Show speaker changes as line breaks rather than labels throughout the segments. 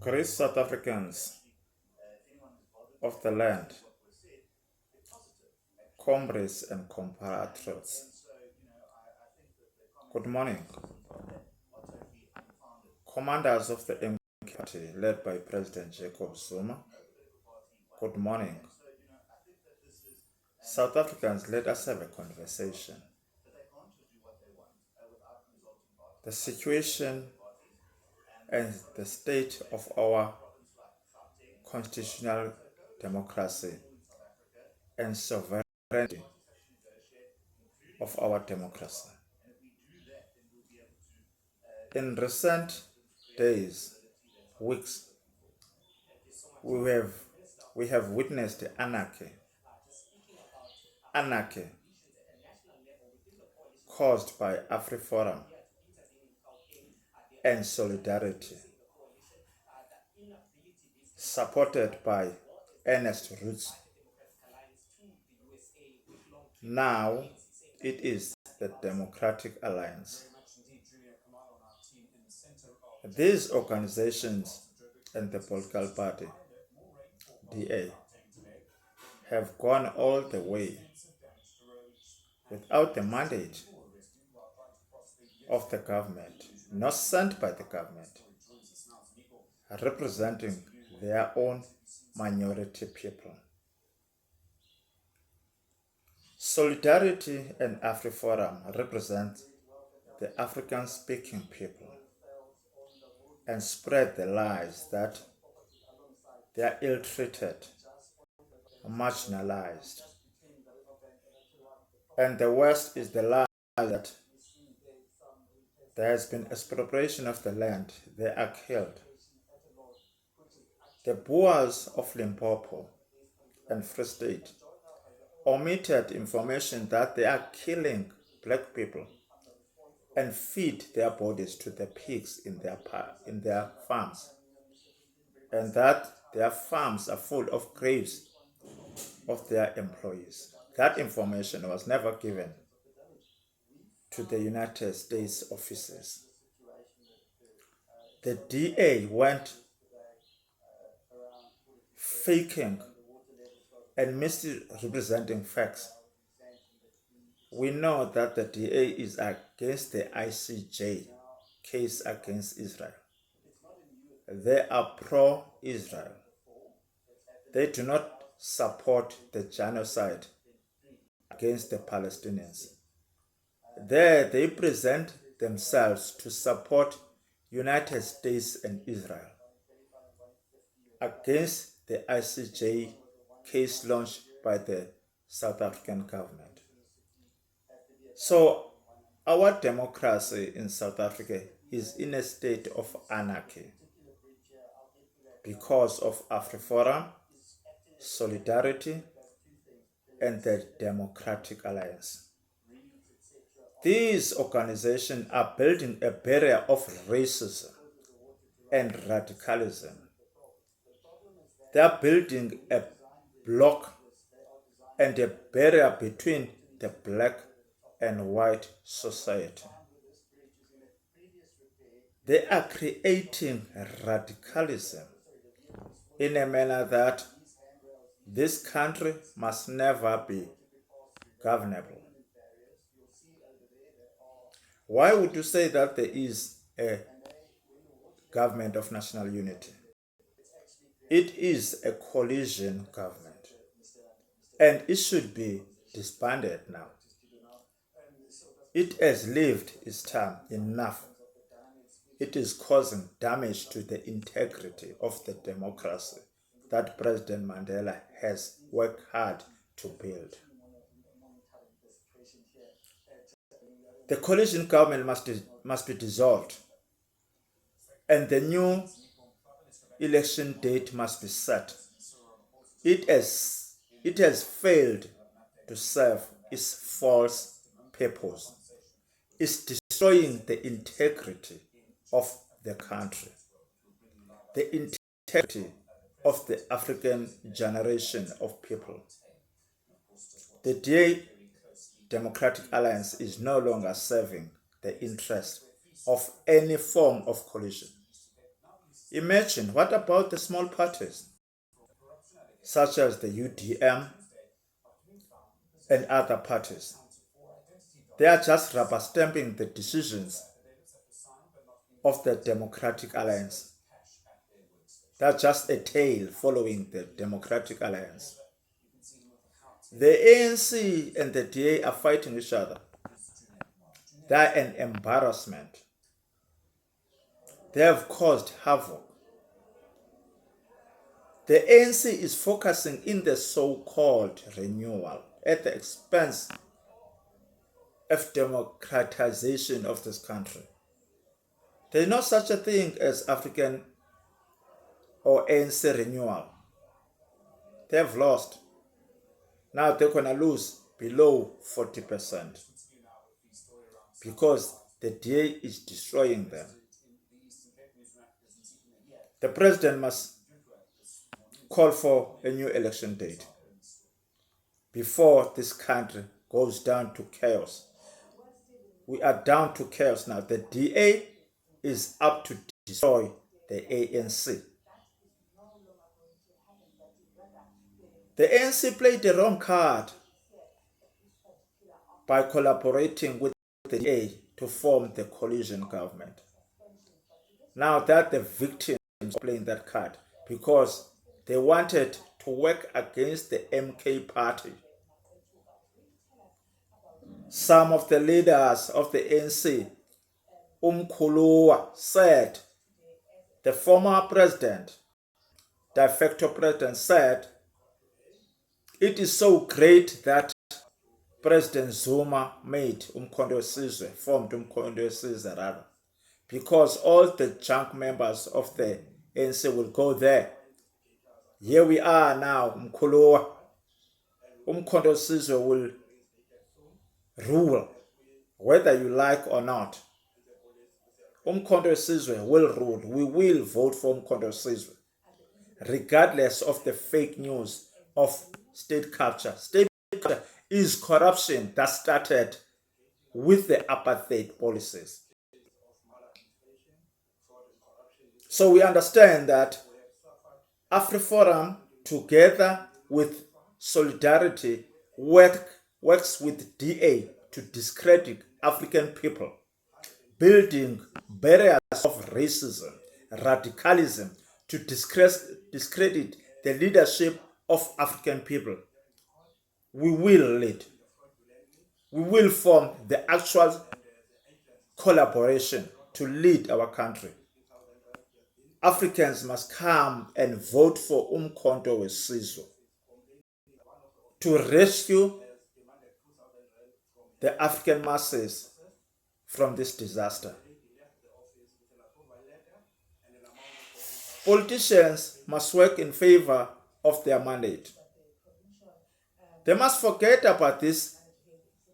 Great South Africans of the land, comrades and compatriots, good morning. Commanders of the MK Party led by President Jacob Zuma, good morning. South Africans, let us have a conversation. The situation and the state of our constitutional democracy and sovereignty of our democracy. In recent days, weeks, we have witnessed anarchy caused by AfriForum and Solidarity, supported by Ernest Roots. Now it is the Democratic Alliance. These organizations and the political party, DA, have gone all the way without the mandate of the government, not sent by the government, representing their own minority people. Solidarity and AfriForum represent the African-speaking people and spread the lies that they are ill-treated, marginalized. And the worst is the lie that there has been expropriation of the land. They are killed. The Boers of Limpopo and Free State omitted information that they are killing black people and feed their bodies to the pigs in their farms, and that their farms are full of graves of their employees. That information was never given to the United States offices. The DA went faking and misrepresenting facts. We know that the DA is against the ICJ case against Israel. They are pro-Israel. They do not support the genocide against the Palestinians. There they present themselves to support United States and Israel against the ICJ case launched by the South African government. So our democracy in South Africa is in a state of anarchy because of AfriForum, Solidarity, and the Democratic Alliance. These organizations are building a barrier of racism and radicalism. They are building a block and a barrier between the black and white society. They are creating radicalism in a manner that this country must never be governable. Why would you say that there is a government of national unity? It is a coalition government, and it should be disbanded now. It has lived its time enough. It is causing damage to the integrity of the democracy that President Mandela has worked hard to build. The coalition government must be dissolved, and the new election date must be set. It has failed to serve its false purpose. It's destroying the integrity of the country, the integrity of the African generation of people. The DA Democratic Alliance is no longer serving the interest of any form of coalition. Imagine, what about the small parties, such as the UDM and other parties? They are just rubber stamping the decisions of the Democratic Alliance. They are just a tail following the Democratic Alliance. The ANC and the DA are fighting each other. They are an embarrassment. They have caused havoc. The ANC is focusing in the so-called renewal at the expense of democratization of this country. There is no such a thing as African or ANC renewal. They have lost. Now they're going to lose below 40% because the DA is destroying them. The president must call for a new election date before this country goes down to chaos. We are down to chaos now. The DA is up to destroy the ANC. The ANC played the wrong card by collaborating with the DA to form the coalition government. Now that the victims are playing that card because they wanted to work against the MK party. Some of the leaders of the ANC, Umkhuluwa, said, the former president, de facto president, said, it is so great that President Zuma made Umkhonto weSizwe, formed Umkhonto weSizwe rather, because all the junk members of the ANC will go there. Here we are now, Umkhuluwa. Umkhonto weSizwe will rule, whether you like or not. Umkhonto weSizwe will rule. We will vote for Umkhonto weSizwe, regardless of the fake news of state capture. State capture is corruption that started with the apartheid policies. So we understand that AfriForum, together with Solidarity, works with DA to discredit African people, building barriers of racism, radicalism, to discredit the leadership of African people. We will lead. We will form the actual collaboration to lead our country. Africans must come and vote for Umkhonto weSizwe to rescue the African masses from this disaster. Politicians must work in favor of their mandate. They must forget about this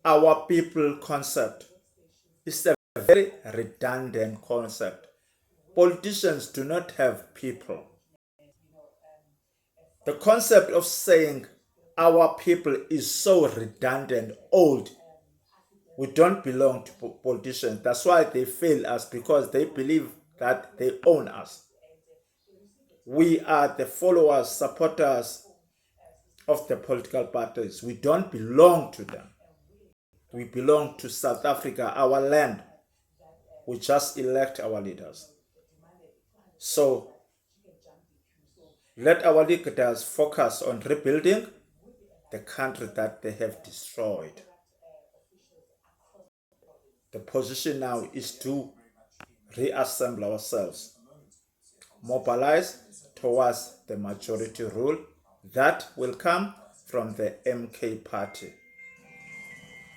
our people concept. It's a very redundant concept. Politicians do not have people. The concept of saying our people is so redundant, old. We don't belong to politicians. That's why they fail us, because they believe that they own us. We are the followers, supporters of the political parties. We don't belong to them. We belong to South Africa, our land. We just elect our leaders. So let our leaders focus on rebuilding the country that they have destroyed. The position now is to reassemble ourselves, mobilize towards the majority rule that will come from the MK party.